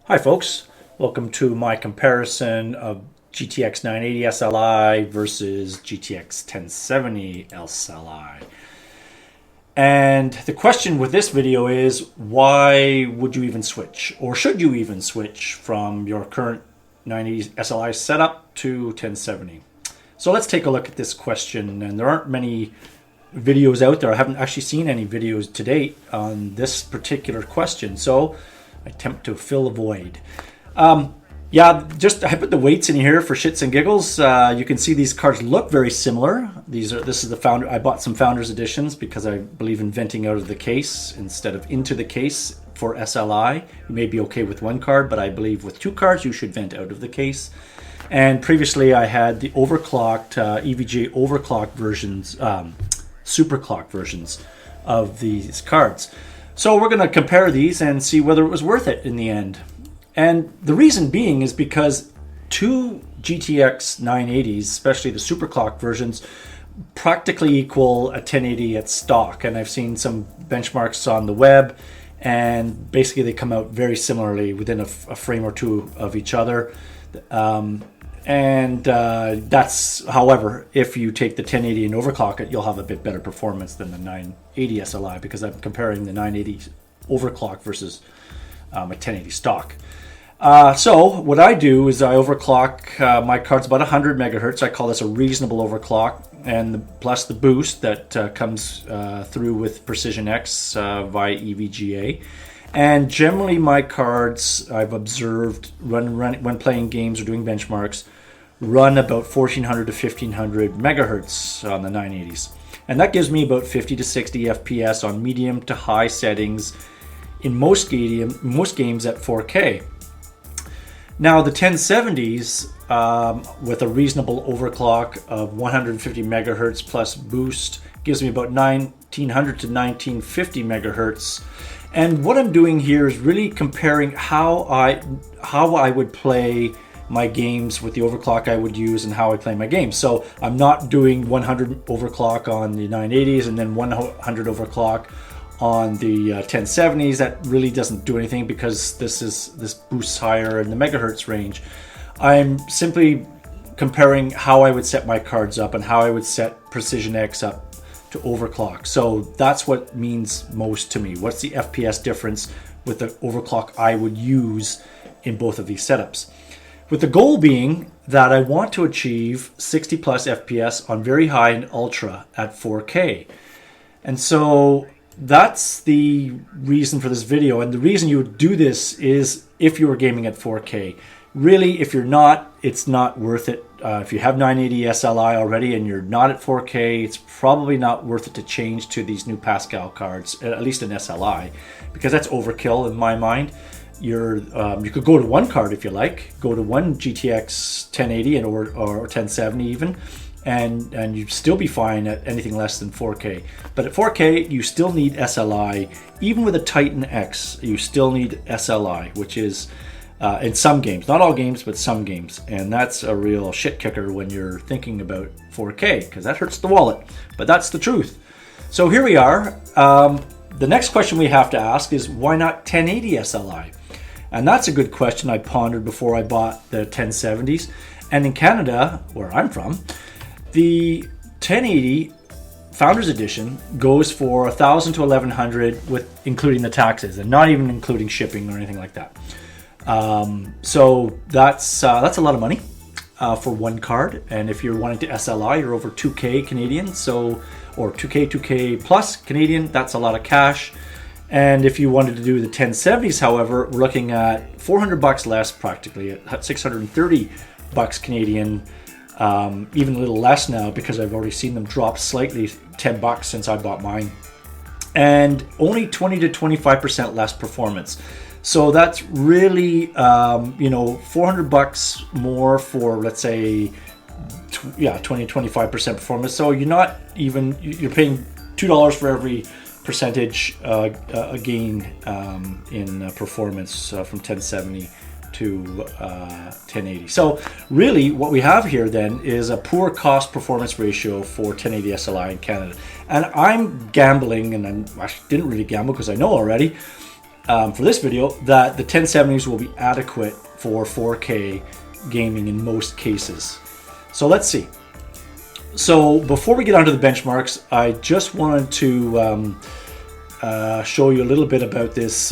Hi folks, welcome to my comparison of GTX 980 SLI versus GTX 1070 SLI. And the question with this video is, why would you even switch? Or should you even switch from your current 980 SLI setup to 1070? So let's take a look at this question, and there aren't many videos out there. I haven't actually seen any videos to date on this particular question, so I attempt to fill a void. I put the weights in here for shits and giggles. You can see these cards look very similar. This is the founder. I bought some Founders editions because I believe in venting out of the case instead of into the case for SLI. You may be okay with one card, but I believe with two cards you should vent out of the case. And previously I had the overclocked EVGA overclock versions, superclock versions of these cards. So we're going to compare these and see whether it was worth it in the end. And the reason being is because two GTX 980s, especially the superclock versions, practically equal a 1080 at stock. And I've seen some benchmarks on the web, and basically they come out very similarly within a frame or two of each other. That's, however, if you take the 1080 and overclock it, you'll have a bit better performance than the 980 SLI, because I'm comparing the 980 overclock versus a 1080 stock. So what I do is I overclock my cards about 100 megahertz. I call this a reasonable overclock, and plus the boost that comes through with Precision X via EVGA. And generally my cards, I've observed, when playing games or doing benchmarks, run about 1400 to 1500 megahertz on the 980s. And that gives me about 50 to 60 FPS on medium to high settings in most games at 4K. Now the 1070s, with a reasonable overclock of 150 megahertz plus boost, gives me about 1900 to 1950 megahertz. And what I'm doing here is really comparing how I would play my games with the overclock I would use and how I play my games. So I'm not doing 100 overclock on the 980s and then 100 overclock on the 1070s. That really doesn't do anything because this boosts higher in the megahertz range. I'm simply comparing how I would set my cards up and how I would set Precision X up to overclock. So that's what means most to me. What's the FPS difference with the overclock I would use in both of these setups? With the goal being that I want to achieve 60 plus FPS on very high and ultra at 4K. And so that's the reason for this video. And the reason you would do this is if you were gaming at 4K. Really, if you're not, it's not worth it. If you have 980 SLI already and you're not at 4K, it's probably not worth it to change to these new Pascal cards, at least an SLI, because that's overkill in my mind. You could go to one card if you like, go to one GTX 1080 or 1070 even, and you'd still be fine at anything less than 4K. But at 4K, you still need SLI. Even with a Titan X, you still need SLI, which is in some games, not all games, but some games. And that's a real shit kicker when you're thinking about 4K, because that hurts the wallet. But that's the truth. So here we are. The next question we have to ask is, why not 1080 SLI? And that's a good question I pondered before I bought the 1070s. And in Canada, where I'm from, the 1080 Founders Edition goes for $1,000 to $1,100 with including the taxes, and not even including shipping or anything like that. So that's a lot of money for one card. And if you're wanting to SLI, you're over 2K Canadian, or 2K plus Canadian, that's a lot of cash. And if you wanted to do the 1070s, however, we're looking at $400 less practically, at $630 Canadian, even a little less now because I've already seen them drop slightly, $10 since I bought mine, and only 20 to 25% less performance. So that's really, $400 more for, let's say, 20 to 25% performance. So you're paying $2 for every percentage gain in performance from 1070 to 1080. So really what we have here then is a poor cost performance ratio for 1080 SLI in Canada. And I'm gambling, and I didn't really gamble because I know already, for this video that the 1070s will be adequate for 4K gaming in most cases. So let's see. So before we get onto the benchmarks, I just wanted to show you a little bit about this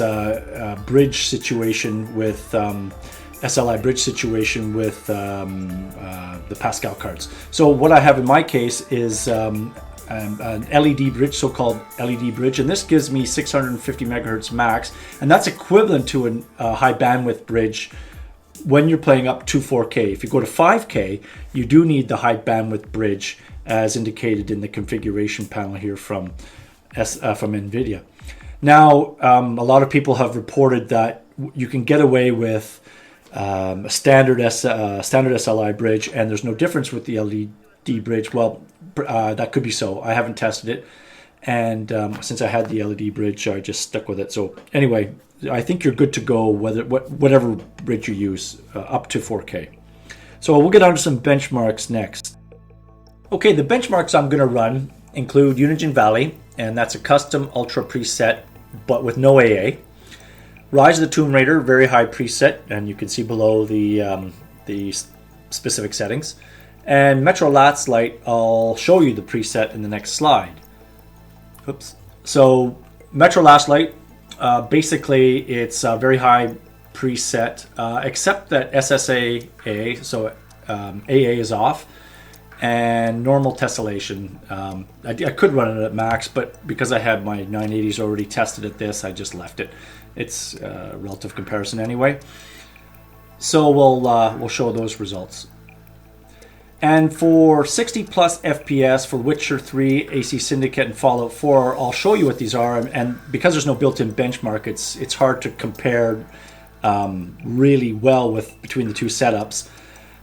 bridge situation with SLI bridge situation with the Pascal cards. So what I have in my case is an LED bridge, so-called LED bridge, and this gives me 650 megahertz max, and that's equivalent to a high bandwidth bridge when you're playing up to 4K. If you go to 5K, you do need the high bandwidth bridge as indicated in the configuration panel here from NVIDIA. Now, a lot of people have reported that you can get away with a standard SLI bridge, and there's no difference with the LED bridge. Well, that could be so. I haven't tested it, and since I had the LED bridge, I just stuck with it. So anyway, I think you're good to go whatever bridge you use up to 4K. So we'll get on to some benchmarks next. Okay, the benchmarks I'm going to run include Unigine Valley, and that's a custom ultra preset, but with no AA. Rise of the Tomb Raider, very high preset, and you can see below the specific settings. And Metro Last Light, I'll show you the preset in the next slide. Oops. So Metro Last Light, basically it's a very high preset, except that SSAA, so AA is off, and normal tessellation. I could run it at max, but because I had my 980s already tested at this, I just left it. It's a relative comparison anyway. So we'll show those results. And for 60 plus FPS for Witcher 3, AC Syndicate, and Fallout 4, I'll show you what these are. And because there's no built-in benchmark, it's hard to compare really well between the two setups.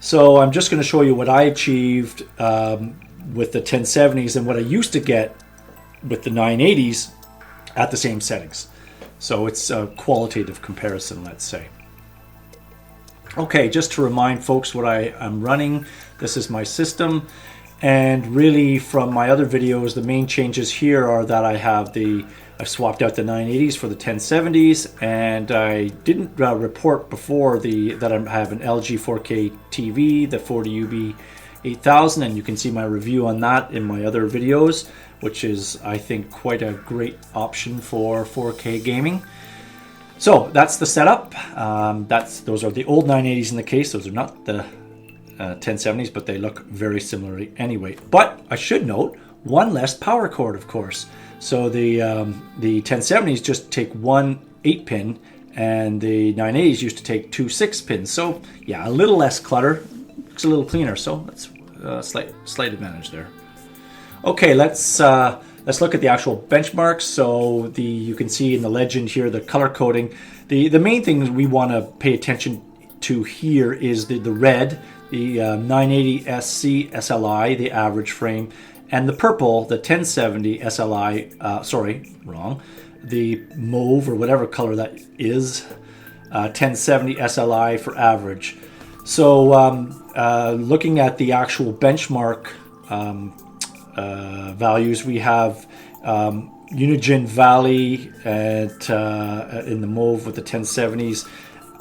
So I'm just going to show you what I achieved with the 1070s and what I used to get with the 980s at the same settings. So it's a qualitative comparison, let's say. Okay, just to remind folks what I'm running, this is my system. And really from my other videos, the main changes here are that I swapped out the 980s for the 1070s, and I didn't report before that I have an LG 4K TV, the 40UB 8000, and you can see my review on that in my other videos, which is, I think, quite a great option for 4K gaming. So that's the setup. Those are the old 980s in the case. Those are not the 1070s, but they look very similarly anyway. But I should note, one less power cord, of course. So the 1070s just take one 8-pin, and the 980s used to take two 6-pins. So yeah, a little less clutter. Looks a little cleaner. So that's a slight advantage there. Okay, let's look at the actual benchmarks. So you can see in the legend here the color coding. The main thing we want to pay attention to here is the red, the 980 SC SLI, the average frame, and the purple, the 1070 SLI. Sorry, wrong. The mauve or whatever color that is, 1070 SLI for average. So looking at the actual benchmark values, we have Unigine Valley in the mauve with the 1070s,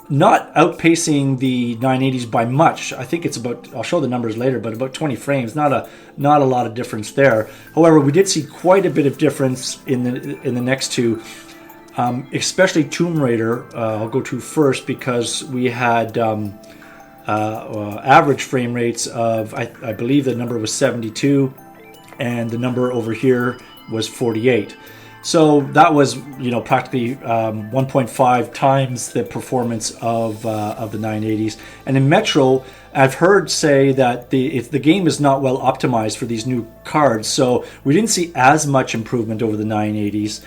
not outpacing the 980s by much. I think it's about, I'll show the numbers later, but about 20 frames, not a lot of difference there. However, we did see quite a bit of difference in the next two, especially Tomb Raider. I'll go to first because we had average frame rates of, I believe the number was 72, and the number over here was 48. So that was, practically 1.5 times the performance of the 980s. And in Metro, I've heard say that the game is not well optimized for these new cards, so we didn't see as much improvement over the 980s.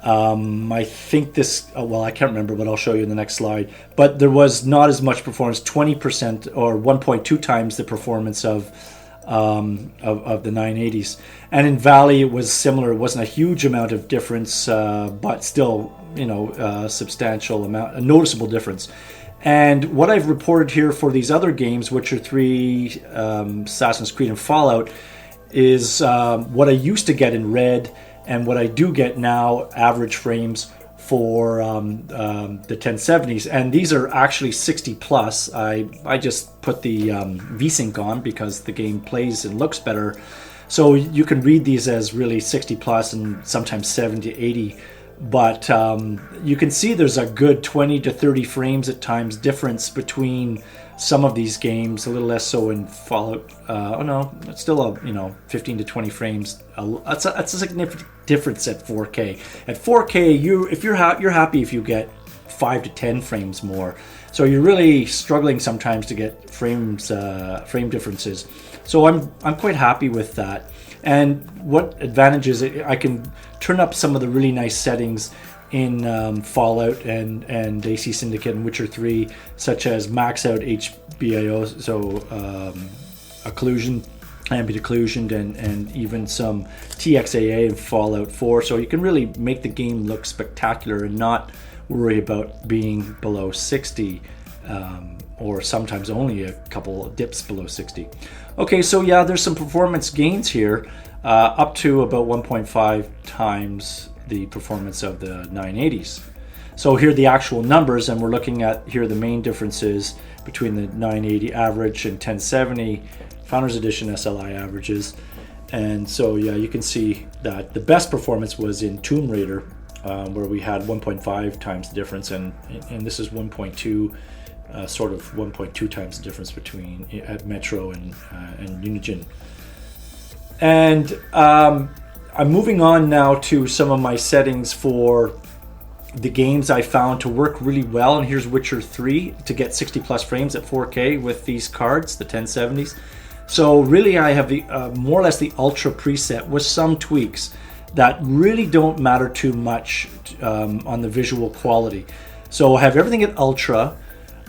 I think this, well, I can't remember, but I'll show you in the next slide. But there was not as much performance, 20% or 1.2 times the performance of the 980s. And in Valley it was similar. It wasn't a huge amount of difference, but still, substantial amount, a noticeable difference. And what I've reported here for these other games, Witcher 3, Assassin's Creed, and Fallout, is what I used to get in red and what I do get now, average frames for the 1070s, and these are actually 60 plus. I just put the VSync on because the game plays and looks better, so you can read these as really 60 plus and sometimes 70 to 80, but you can see there's a good 20 to 30 frames at times difference between some of these games, a little less so in Fallout. Oh no, it's still a 15 to 20 frames. That's a significant difference at 4K. At 4K, you're happy if you get 5 to 10 frames more. So you're really struggling sometimes to get frame differences. So I'm quite happy with that. And what advantages I can turn up some of the really nice settings in Fallout and AC Syndicate and Witcher 3, such as max out HBAO, so occlusion, ambient occlusion, and even some TXAA in Fallout 4. So you can really make the game look spectacular and not worry about being below 60, or sometimes only a couple of dips below 60. Okay, so yeah, there's some performance gains here, up to about 1.5 times the performance of the 980s. So here are the actual numbers, and we're looking at here the main differences between the 980 average and 1070 Founders Edition SLI averages. And so yeah, you can see that the best performance was in Tomb Raider, where we had 1.5 times the difference, and this is 1.2, sort of 1.2 times the difference between at Metro and Unigine. And I'm moving on now to some of my settings for the games I found to work really well. And here's Witcher 3 to get 60 plus frames at 4K with these cards, the 1070s. So really I have the more or less the Ultra preset with some tweaks that really don't matter too much on the visual quality. So I have everything at Ultra.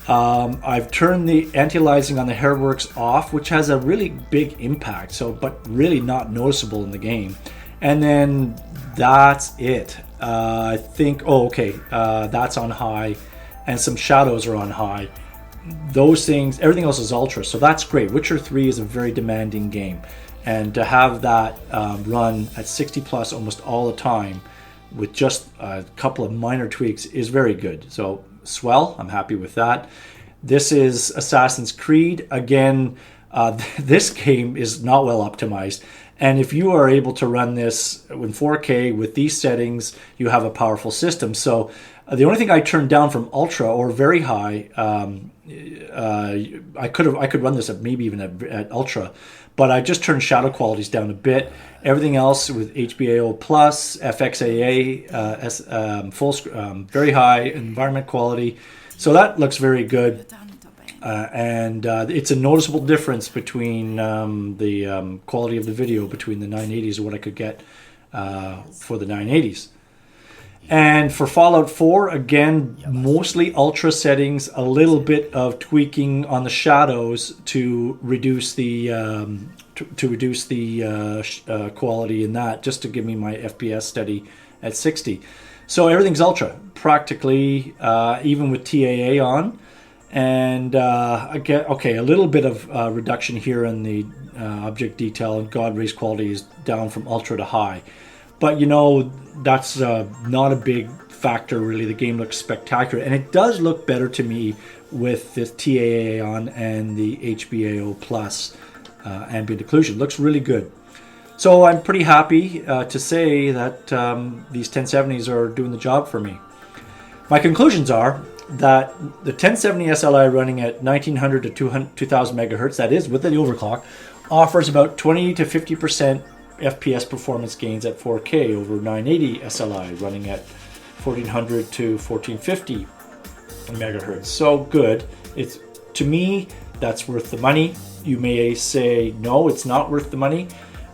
I've turned the anti-aliasing on the Hairworks off, which has a really big impact, but really not noticeable in the game. And then that's it. I think, that's on high, and some shadows are on high. Those things, everything else is Ultra, so that's great. Witcher 3 is a very demanding game, and to have that run at 60 plus almost all the time with just a couple of minor tweaks is very good. So swell, I'm happy with that. This is Assassin's Creed. Again, this game is not well optimized. And if you are able to run this in 4K with these settings, you have a powerful system. So the only thing I turned down from Ultra or very high, I could run this at maybe even at Ultra, but I just turned shadow qualities down a bit. Everything else with HBAO plus, FXAA, very high environment quality. So that looks very good. And it's a noticeable difference between the quality of the video between the 980s and what I could get for the 980s. And for Fallout 4, again, mostly Ultra settings, a little bit of tweaking on the shadows to reduce the quality in that, just to give me my FPS steady at 60. So everything's Ultra, practically, even with TAA on. And again, a little bit of reduction here in the object detail, and God rays quality is down from Ultra to high. But that's not a big factor really. The game looks spectacular, and it does look better to me with the TAA on and the HBAO plus ambient occlusion. Looks really good. So I'm pretty happy to say that these 1070s are doing the job for me. My conclusions are that the 1070 SLI running at 1900 to 2000 megahertz, that is with the overclock, offers about 20 to 50% FPS performance gains at 4K over 980 SLI running at 1400 to 1450 megahertz. So good. To me, that's worth the money. You may say, no, it's not worth the money.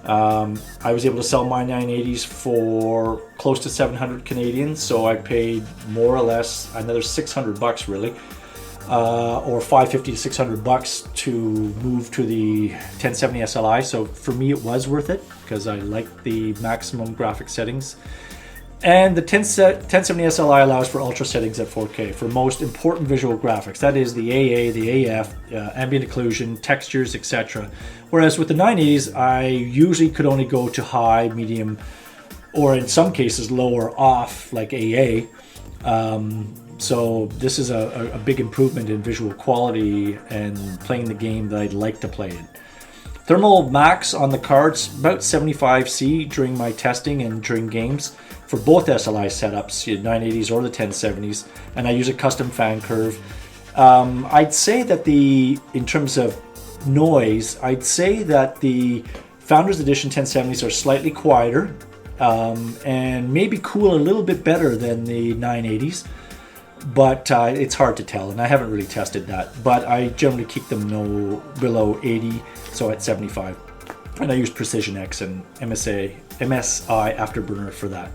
I was able to sell my 980s for close to 700 Canadian, so I paid more or less another 600 bucks really, or 550 to 600 bucks to move to the 1070 SLI. So for me, it was worth it because I like the maximum graphic settings. And the 1070 SLI allows for ultra settings at 4K for most important visual graphics. That is the AA, the AF, ambient occlusion, textures, etc. Whereas with the 980s, I usually could only go to high, medium, or in some cases low or off, like AA. So this is a big improvement in visual quality and playing the game that I'd like to play it. Thermal max on the cards, about 75C during my testing and during games for both SLI setups, the 980s or the 1070s, and I use a custom fan curve. I'd say that in terms of noise, I'd say that the Founders Edition 1070s are slightly quieter and maybe cool a little bit better than the 980s, but it's hard to tell, and I haven't really tested that. But I generally keep them below 80, so at 75, and I use Precision X and MSI Afterburner for that.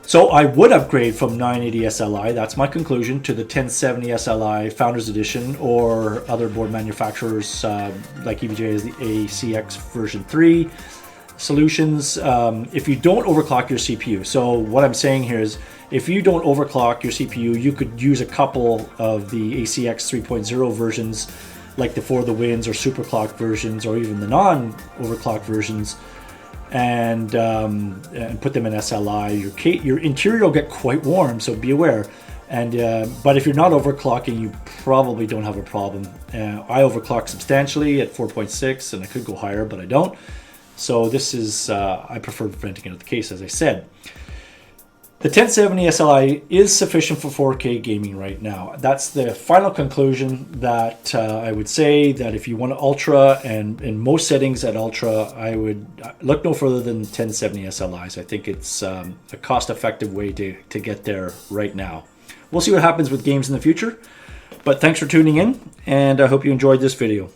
So I would upgrade from 980 SLI, that's my conclusion, to the 1070 SLI Founders Edition or other board manufacturers like EVGA's the ACX version 3 solutions. If you don't overclock your CPU, so what I'm saying here is if you don't overclock your CPU, you could use a couple of the ACX 3.0 versions like the For the Winds or Superclock versions, or even the non-overclock versions, and put them in SLI. Your interior will get quite warm, so be aware. But if you're not overclocking, you probably don't have a problem. I overclock substantially at 4.6, and I could go higher, but I don't. So this is, I prefer renting out the case, as I said. The 1070 SLI is sufficient for 4K gaming right now. That's the final conclusion that I would say that if you want Ultra, and in most settings at Ultra, I would look no further than 1070 SLIs. I think it's a cost-effective way to get there right now. We'll see what happens with games in the future, but thanks for tuning in, and I hope you enjoyed this video.